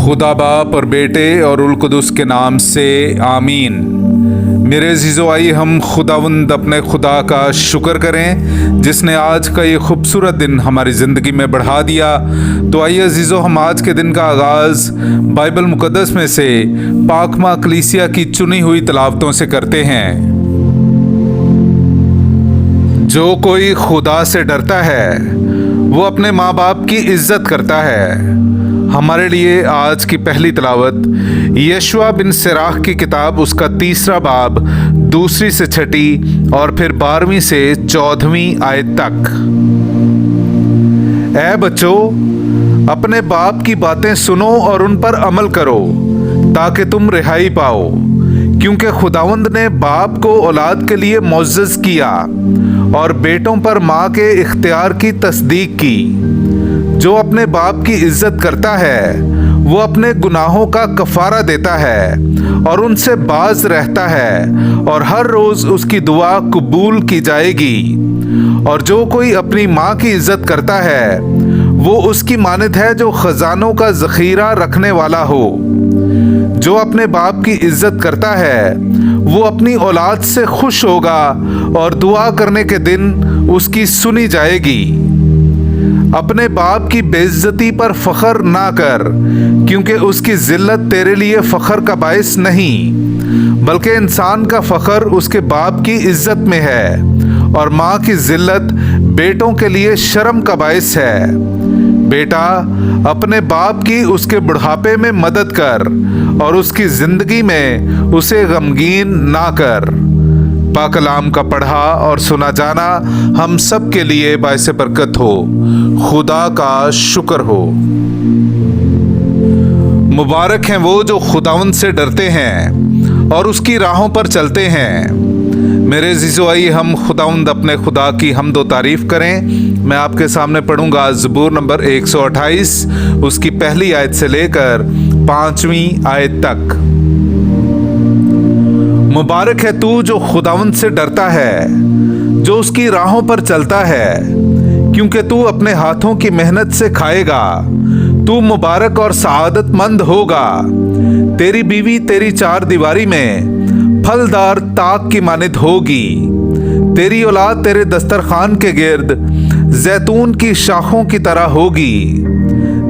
खुदा बाप और बेटे और उल कुदुस के नाम से आमीन। मेरे अज़ीज़ो, आइए हम खुदावंद अपने खुदा का शुक्र करें जिसने आज का ये खूबसूरत दिन हमारी ज़िंदगी में बढ़ा दिया। तो आइए अज़ीज़ो, हम आज के दिन का आगाज़ बाइबल मुक़द्दस में से पाकमा कलीसिया की चुनी हुई तिलावतों से करते हैं। जो कोई खुदा से डरता है वो अपने माँ बाप की इज्जत करता है। हमारे लिए आज की पहली तिलावत यशुआ बिन सिराख की किताब, उसका 3 बाब 2 से 6 और फिर 12 से 14 आयत तक। ऐ बच्चों, अपने बाप की बातें सुनो और उन पर अमल करो ताकि तुम रिहाई पाओ, क्योंकि खुदावंद ने बाप को औलाद के लिए मुअज़्ज़ज़ किया और बेटों पर माँ के इख्तियार की तस्दीक की। जो अपने बाप की इज्जत करता है वो अपने गुनाहों का कफारा देता है और उनसे बाज रहता है और हर रोज उसकी दुआ कबूल की जाएगी। और जो कोई अपनी माँ की इज्जत करता है वो उसकी मानद है जो खजानों का ज़ख़ीरा रखने वाला हो। जो अपने बाप की इज्जत करता है वो अपनी औलाद से खुश होगा और दुआ करने के दिन उसकी सुनी जाएगी। अपने बाप की बेइज्जती पर फख्र ना कर, क्योंकि उसकी जिल्लत तेरे लिए फख्र का बायस नहीं, बल्कि इंसान का फख्र उसके बाप की इज्जत में है और माँ की जिल्लत बेटों के लिए शर्म का बायस है। बेटा, अपने बाप की उसके बुढ़ापे में मदद कर और उसकी जिंदगी में उसे गमगीन ना कर। पाक कलाम का पढ़ा और सुना जाना हम सब के लिए बायसे बरकत हो। खुदा का शुक्र हो। मुबारक हैं वो जो खुदावंद से डरते हैं और उसकी राहों पर चलते हैं। मेरे अज़ीज़ो, आइए हम खुदावंद अपने खुदा की हम्द व तारीफ़ करें। मैं आपके सामने पढ़ूंगा ज़बूर नंबर 128, उसकी पहली आयत से लेकर 5वीं आयत तक। मुबारक है तू जो खुदावंद से डरता है, जो उसकी राहों पर चलता है, क्योंकि तू अपने हाथों की मेहनत से खाएगा। तू मुबारक और सआदतमंद होगा। तेरी बीवी तेरी चार दीवारी में फलदार ताक की मानिद होगी। तेरी औलाद तेरे दस्तरखान के गिर्द जैतून की शाखों की तरह होगी।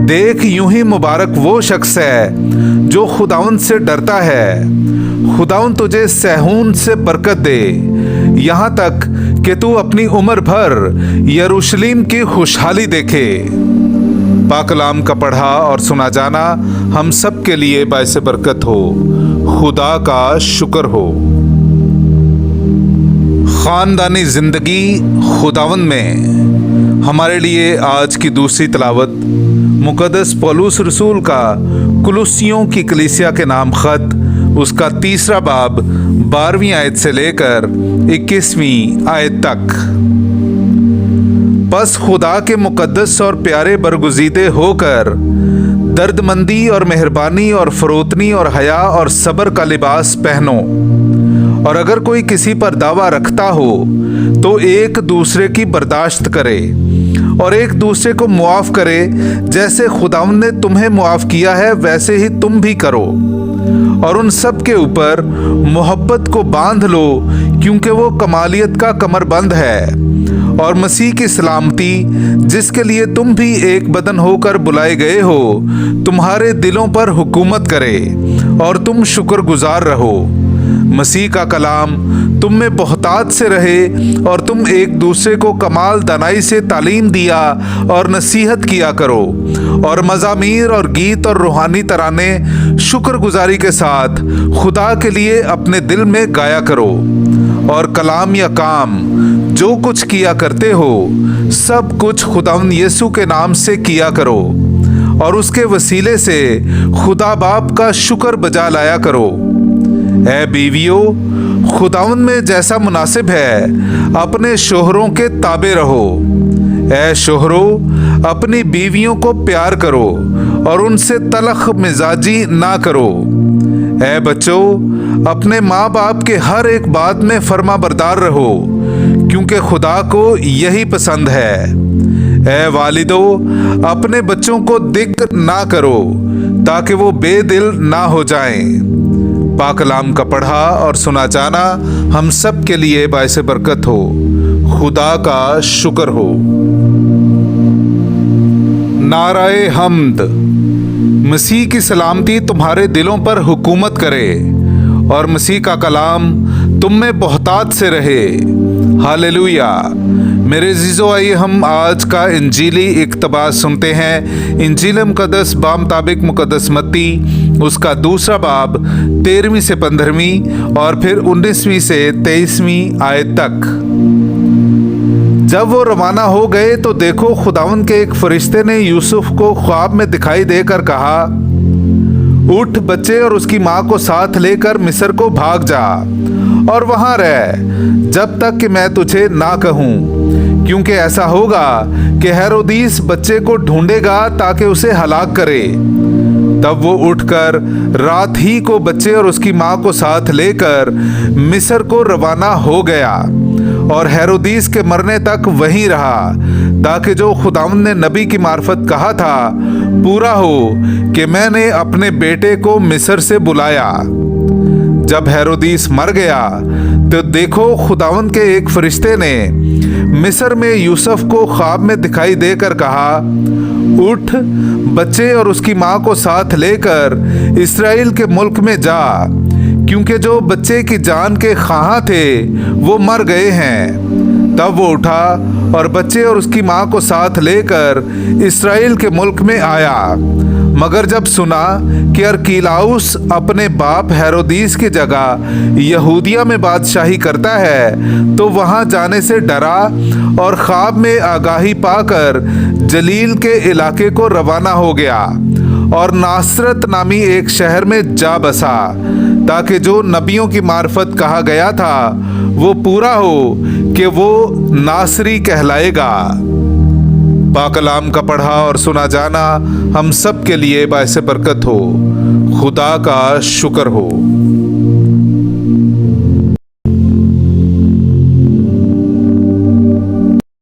देख, यूं ही मुबारक वो शख्स है जो खुदावंद से डरता है। खुदावंद तुझे सहून से बरकत दे, यहाँ तक कि तू अपनी उम्र भर यरूशलेम की खुशहाली देखे। पाक कलाम का पढ़ा और सुना जाना हम सब के लिए बायसे बरकत हो। खुदा का शुक्र हो। खानदानी जिंदगी खुदावंद में हमारे लिए आज की दूसरी तिलावत मुक़द्दस पौलुस रसूल का कुलुसियों की कलीसिया के नाम खत, उसका 3 बाब 12वीं आयत से लेकर 21वीं आयत तक। बस खुदा के मुक़द्दस और प्यारे बरगुज़ीदे होकर दर्दमंदी और मेहरबानी और फरोतनी और हया और सब्र का लिबास पहनो। और अगर कोई किसी पर दावा रखता हो तो एक दूसरे की बर्दाश्त करे और एक दूसरे को मुआफ़ करे। जैसे खुदावंद ने तुम्हें मुआफ़ किया है वैसे ही तुम भी करो। और उन सब के ऊपर मोहब्बत को बांध लो, क्योंकि वो कमालियत का कमरबंद है। और मसीह की सलामती, जिसके लिए तुम भी एक बदन होकर बुलाए गए हो, तुम्हारे दिलों पर हुकूमत करे और तुम शुक्रगुजार रहो। मसीह का कलाम तुम में बहुतात से रहे और तुम एक दूसरे को कमाल दानाई से तालीम दिया और नसीहत किया करो। और मज़ामीर और गीत और रूहानी तराने शुक्रगुजारी के साथ खुदा के लिए अपने दिल में गाया करो। और कलाम या काम जो कुछ किया करते हो, सब कुछ खुदावंद यीशु के नाम से किया करो और उसके वसीले से खुदा बाप का शुक्र बजा लाया करो। ऐ बीवियों, खुदावंद में जैसा मुनासिब है अपने शोहरों के ताबे रहो। ऐ शोहरों, अपनी बीवियों को प्यार करो और उनसे तलख मिजाजी ना करो। ऐ बच्चों, अपने माँ बाप के हर एक बात में फर्मा बरदार रहो, क्योंकि खुदा को यही पसंद है। اے والدو اپنے بچوں کو دگ نہ کرو تاکہ وہ بے دل نہ ہو جائیں۔ پاک کلام کا پڑھا اور سنا جانا ہم سب کے لیے باعث برکت ہو۔ خدا کا شکر ہو۔ نعرہ حمد۔ مسیح کی سلامتی تمہارے دلوں پر حکومت کرے اور مسیح کا کلام تم میں بہتات سے رہے۔ ہاللویا۔ میرے عزیزو، آئیے ہم آج کا انجیلی اقتباس سنتے ہیں۔ انجیل مقدس بامطابق مقدس متی اس کا 2 باب 13ویں سے 15ویں اور پھر 19ویں سے 23ویں آیت تک۔ جب وہ روانہ ہو گئے تو دیکھو خداوند کے ایک فرشتے نے یوسف کو خواب میں دکھائی دے کر کہا، اٹھ بچے اور اس کی ماں کو ساتھ لے کر مصر کو بھاگ جا اور وہاں رہ جب تک کہ میں تجھے نہ کہوں، کیونکہ ایسا ہوگا کہ ہیرودیس بچے کو ڈھونڈے گا تاکہ اسے ہلاک کرے۔ تب وہ اٹھ کر رات ہی کو بچے اور اس کی ماں کو ساتھ لے کر مصر کو روانہ ہو گیا اور ہیرودیس کے مرنے تک وہیں رہا، تاکہ جو خداوند نے نبی کی معرفت کہا تھا پورا ہو کہ میں نے اپنے بیٹے کو مصر سے بلایا۔ جب ہیرودیس مر گیا تو دیکھو خداوند کے ایک فرشتے نے مصر میں یوسف کو خواب میں دکھائی دے کر کہا، اٹھ بچے اور اس کی ماں کو ساتھ لے کر اسرائیل کے ملک میں جا، کیونکہ جو بچے کی جان کے خواہاں تھے وہ مر گئے ہیں۔ تب وہ اٹھا اور بچے اور اس کی ماں کو ساتھ لے کر اسرائیل کے ملک میں آیا، مگر جب سنا کہ ارکیلاؤس اپنے باپ ہیرودیس کی جگہ یہودیہ میں بادشاہی کرتا ہے تو وہاں جانے سے ڈرا اور خواب میں آگاہی پا کر جلیل کے علاقے کو روانہ ہو گیا اور ناصرت نامی ایک شہر میں جا بسا، تاکہ جو نبیوں کی معرفت کہا گیا تھا وہ پورا ہو کہ وہ ناصری کہلائے گا۔ پاک کلام کا پڑھا اور سنا جانا ہم سب کے لیے باعث برکت ہو۔ خدا کا شکر ہو۔